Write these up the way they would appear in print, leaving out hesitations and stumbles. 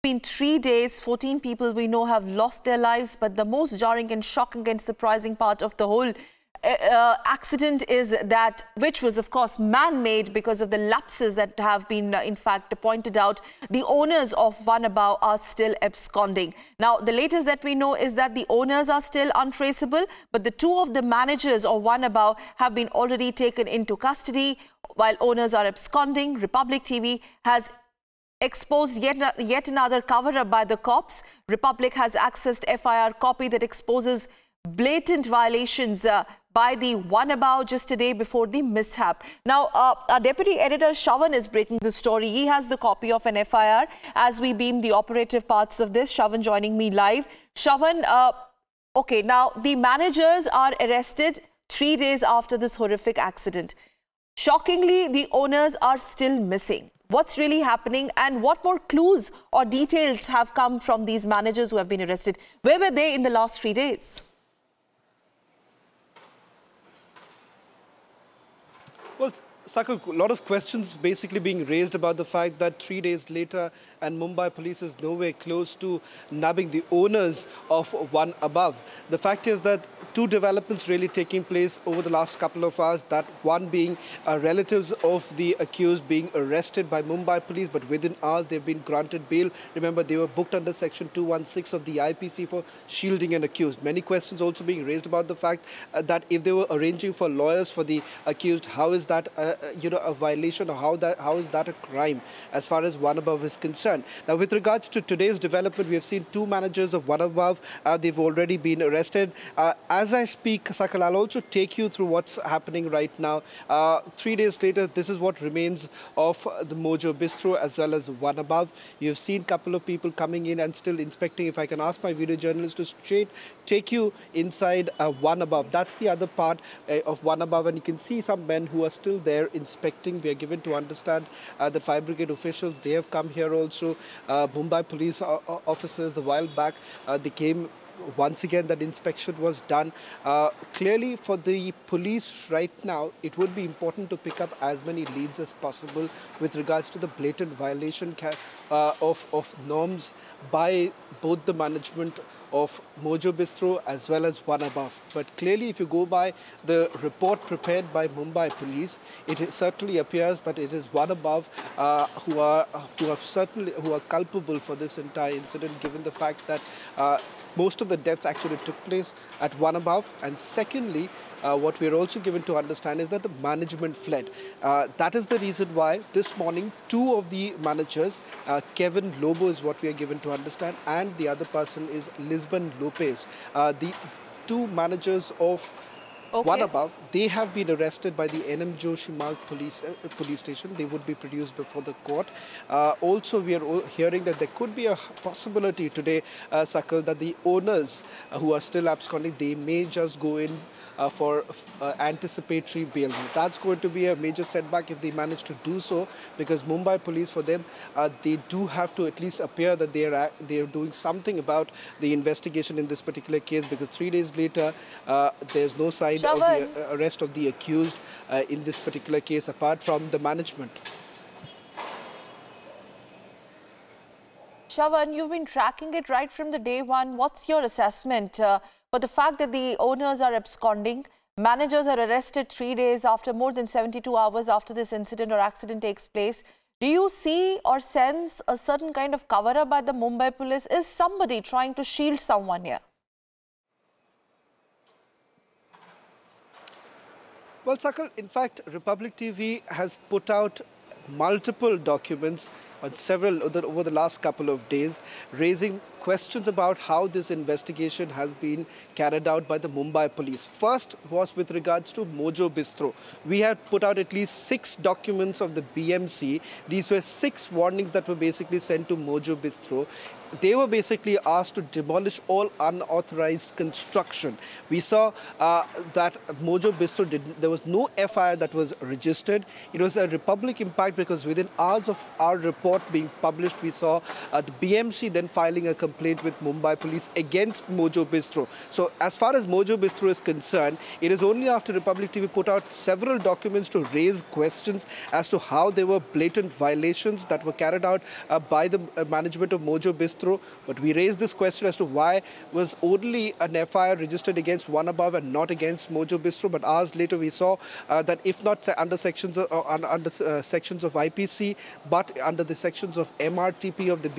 been 3 days. 14 people we know have lost their lives. But the most jarring and shocking and surprising part of the whole accident is that, which was of course man-made because of the lapses that have been in fact pointed out, the owners of 1Above are still absconding. Now the latest that we know is that the owners are still untraceable, but the two of the managers of 1Above have been already taken into custody while owners are absconding. Republic TV has exposed yet another cover-up by the cops. Republic has accessed FIR copy that exposes blatant violations by the 1Above just a day before the mishap. Now, our deputy editor Shravan is breaking the story. He has the copy of an FIR as we beam the operative parts of this. Shravan joining me live. Shravan, okay, now the managers are arrested 3 days after this horrific accident. Shockingly, the owners are still missing. What's really happening, and what more clues or details have come from these managers who have been arrested? Where were they in the last 3 days? Well, Sakal, a lot of questions basically being raised about the fact that 3 days later and Mumbai police is nowhere close to nabbing the owners of 1Above. The fact is that two developments really taking place over the last couple of hours, that one being relatives of the accused being arrested by Mumbai police, but within hours they've been granted bail. Remember, they were booked under section 216 of the IPC for shielding an accused. Many questions also being raised about the fact that if they were arranging for lawyers for the accused, how is that a violation, or how is that a crime as far as 1Above is concerned? Now, with regards to today's development, we have seen two managers of 1Above. They've already been arrested. As I speak, Sakal, I'll also take you through what's happening right now. 3 days later, this is what remains of the Mojo Bistro as well as 1Above. You've seen a couple of people coming in and still inspecting. If I can ask my video journalist to straight take you inside 1Above. That's the other part of 1Above, and you can see some men who are still there inspecting. We are given to understand that fire brigade officials, they have come here also. Mumbai police officers a while back, they came. Once again, that inspection was done. Clearly, for the police right now, it would be important to pick up as many leads as possible with regards to the blatant violation of norms by both the management of Mojo Bistro as well as 1Above. But clearly, if you go by the report prepared by Mumbai police, it certainly appears that it is 1Above who are culpable for this entire incident, given the fact that most of the deaths actually took place at 1Above. And secondly, what we are also given to understand is that the management fled. That is the reason why this morning two of the managers, Kevin Lobo is what we are given to understand, and the other person is Lisbon Lopez. The two managers of 1Above, they have been arrested by the NM Joshi Marg police station. They would be produced before the court. Also, we are hearing that there could be a possibility today, Sakal, that the owners who are still absconding, they may just go in for anticipatory bail. That's going to be a major setback if they manage to do so, because Mumbai police, for them, they do have to at least appear that they are doing something about the investigation in this particular case, because 3 days later, there's no sign of the arrest of the accused in this particular case, apart from the management. Shravan, you've been tracking it right from the day one. What's your assessment for the fact that the owners are absconding? Managers are arrested 3 days after, more than 72 hours after this incident or accident takes place. Do you see or sense a certain kind of cover-up by the Mumbai police? Is somebody trying to shield someone here? Well, Sakal, in fact, Republic TV has put out multiple documents on over the last couple of days, raising questions about how this investigation has been carried out by the Mumbai police. First was with regards to Mojo Bistro. We had put out at least 6 documents of the BMC. These were 6 warnings that were basically sent to Mojo Bistro. They were basically asked to demolish all unauthorized construction. We saw that Mojo Bistro there was no FIR that was registered. It was a Republic impact because within hours of our report being published, we saw the BMC then filing a complaint complaint with Mumbai police against Mojo Bistro. So as far as Mojo Bistro is concerned, it is only after Republic TV put out several documents to raise questions as to how there were blatant violations that were carried out by the management of Mojo Bistro. But we raised this question as to why was only an FIR registered against 1Above and not against Mojo Bistro. But hours later, we saw that if not under sections of IPC, but under the sections of MRTP of the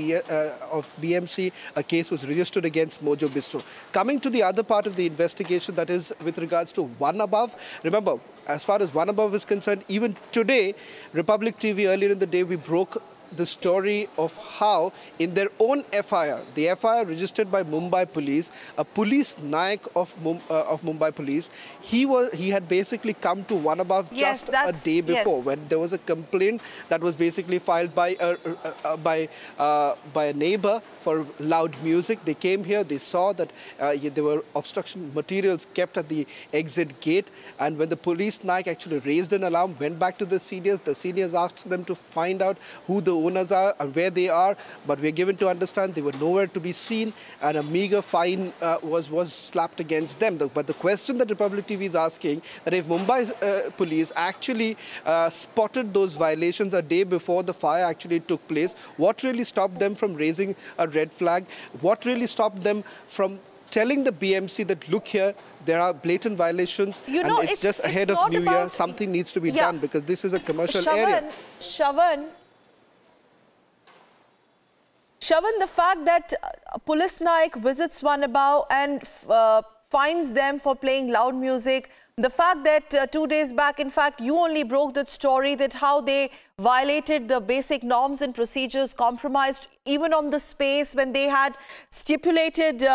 BMC, a case was registered against Mojo Bistro. Coming to the other part of the investigation, that is with regards to 1Above. Remember, as far as 1Above is concerned, even today, Republic TV, earlier in the day, we broke the story of how in their own FIR, the FIR registered by Mumbai police, a police naik of Mumbai police, he had basically come to 1Above just a day before when there was a complaint that was basically filed by a neighbor for loud music. They came here, they saw that there were obstruction materials kept at the exit gate, and when the police naik actually raised an alarm, went back to the seniors asked them to find out who the owners are and where they are, but we are given to understand they were nowhere to be seen, and a meager fine was slapped against them. But the question that Republic TV is asking, that if Mumbai police actually spotted those violations a day before the fire actually took place, what really stopped them from raising a red flag? What really stopped them from telling the BMC that, look here, there are blatant violations, and it's just ahead of New Year, something needs to be done because this is a commercial area. Shavan, the fact that police naik visits 1Above and fines them for playing loud music, the fact that 2 days back, in fact, you only broke that story, that how they violated the basic norms and procedures, compromised even on the space when they had stipulated,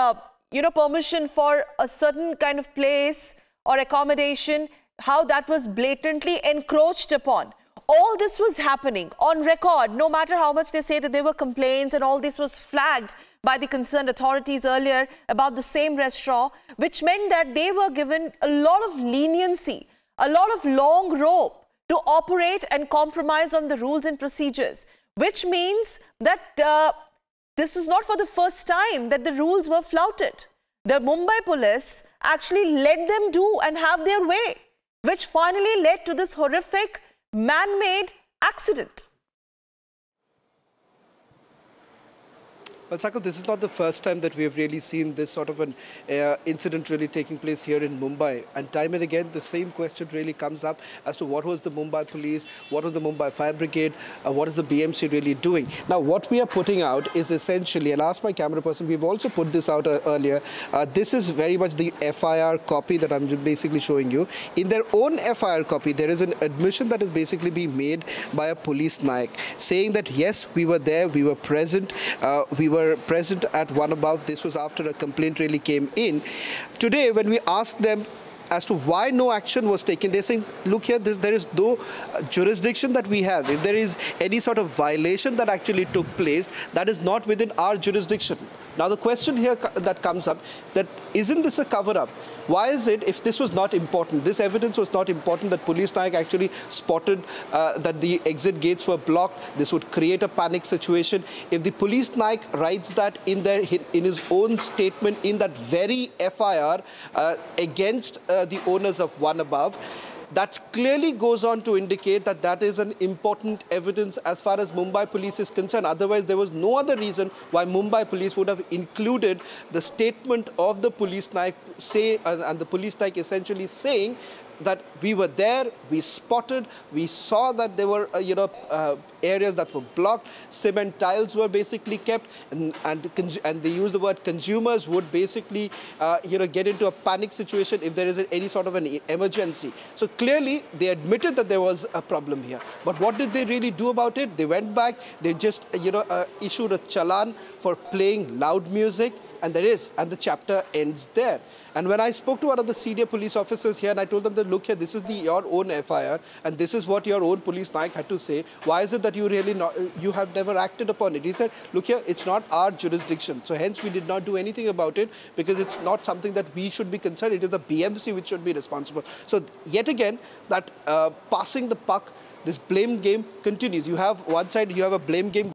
permission for a certain kind of place or accommodation, how that was blatantly encroached upon. All this was happening on record, no matter how much they say that there were complaints, and all this was flagged by the concerned authorities earlier about the same restaurant, which meant that they were given a lot of leniency, a lot of long rope to operate and compromise on the rules and procedures, which means that this was not for the first time that the rules were flouted. The Mumbai police actually let them do and have their way, which finally led to this horrific man-made accident. Well, Sakal, this is not the first time that we have really seen this sort of an incident really taking place here in Mumbai. And time and again, the same question really comes up as to what was the Mumbai police, what was the Mumbai Fire Brigade, what is the BMC really doing. Now, what we are putting out is essentially, I'll ask my camera person, we've also put this out earlier. This is very much the FIR copy that I'm basically showing you. In their own FIR copy, there is an admission that is basically being made by a police naik, saying that, yes, we were there, we were present, we were present at 1Above. This was after a complaint really came in. Today, when we asked them as to why no action was taken, they're saying, look here, there is no jurisdiction that we have. If there is any sort of violation that actually took place, that is not within our jurisdiction. Now, the question here that comes up, that isn't this a cover-up? Why is it, if this was not important, this evidence was not important, that police naik actually spotted that the exit gates were blocked, this would create a panic situation. If the police naik writes that in his own statement in that very FIR against the owners of 1Above, that clearly goes on to indicate that that is an important evidence as far as Mumbai police is concerned. Otherwise, there was no other reason why Mumbai police would have included the statement of the police naik, and the police naik essentially saying that we were there, we spotted, we saw that there were, areas that were blocked, cement tiles were basically kept, and they use the word consumers would basically, get into a panic situation if there is any sort of an emergency. So clearly, they admitted that there was a problem here. But what did they really do about it? They went back, they just, issued a challan for playing loud music, and the chapter ends there. And when I spoke to one of the senior police officers here, and I told them that, look here, this is your own FIR, and this is what your own police naik had to say. Why is it that you have never acted upon it? He said, look here, it's not our jurisdiction. So hence we did not do anything about it, because it's not something that we should be concerned. It is the BMC which should be responsible. So yet again, that passing the puck, this blame game continues. You have one side, you have a blame game